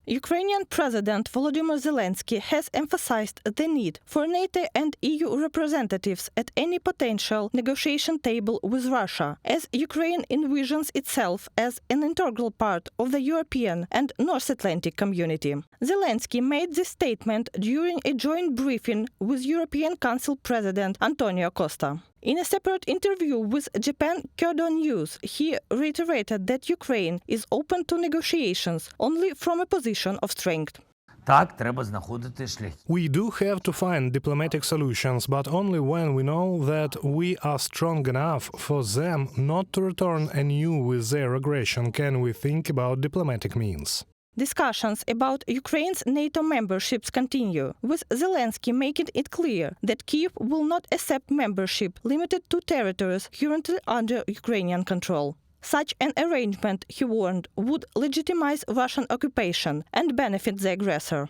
Ukrainian President Volodymyr Zelensky has emphasized the need for NATO and EU representatives at any potential negotiation table with Russia, as Ukraine envisions itself as an integral part of the European and North Atlantic community. Zelensky made this statement during a joint briefing with European Council President Antonio Costa. In a separate interview with Japan Kyodo News, he reiterated that Ukraine is open to negotiations only from a position of strength. Так, треба знаходити шляхи. We do have to find diplomatic solutions, but only when we know that we are strong enough for them not to return anew with their aggression can we think about diplomatic means. Discussions about Ukraine's NATO memberships continue, with Zelensky making it clear that Kyiv will not accept membership limited to territories currently under Ukrainian control. Such an arrangement, he warned, would legitimize Russian occupation and benefit the aggressor.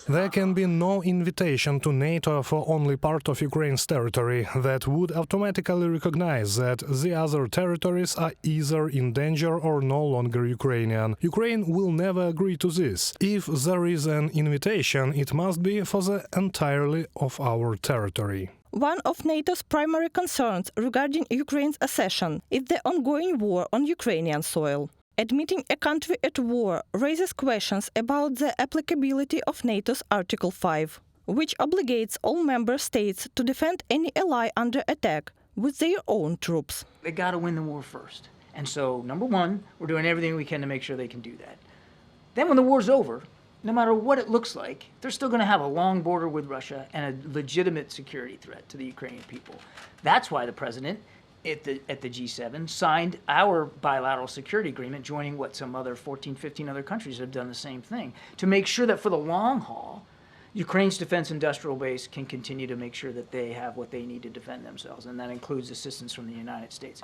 There can be no invitation to NATO for only part of Ukraine's territory that would automatically recognize that the other territories are either in danger or no longer Ukrainian. Ukraine will never agree to this. If there is an invitation, it must be for the entirety of our territory. One of NATO's primary concerns regarding Ukraine's accession is the ongoing war on Ukrainian soil. Admitting a country at war raises questions about the applicability of NATO's Article 5, which obligates all member states to defend any ally under attack with their own troops. They got to win the war first. And so, number one, we're doing everything we can to make sure they can do that. Then when the war's over, no matter what it looks like, they're still going to have a long border with Russia and a legitimate security threat to the Ukrainian people. That's why the president at the G7 signed our bilateral security agreement, joining what some other 14, 15 other countries have done the same thing, to make sure that for the long haul, Ukraine's defense industrial base can continue to make sure that they have what they need to defend themselves, and that includes assistance from the United States.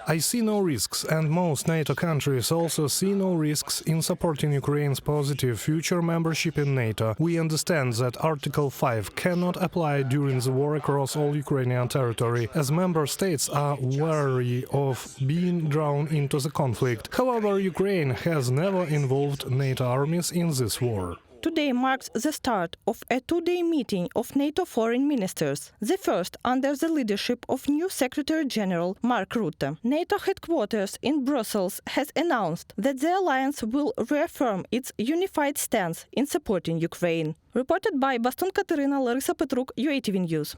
I see no risks, and most NATO countries also see no risks in supporting Ukraine's positive future membership in NATO. We understand that Article 5 cannot apply during the war across all Ukrainian territory, as member states are wary of being drawn into the conflict. However, Ukraine has never involved NATO armies in this war. Today marks the start of a two-day meeting of NATO foreign ministers, the first under the leadership of new Secretary-General Mark Rutte. NATO headquarters in Brussels has announced that the alliance will reaffirm its unified stance in supporting Ukraine. Reported by Bastun Katerina, Larisa Petruk, UATV News.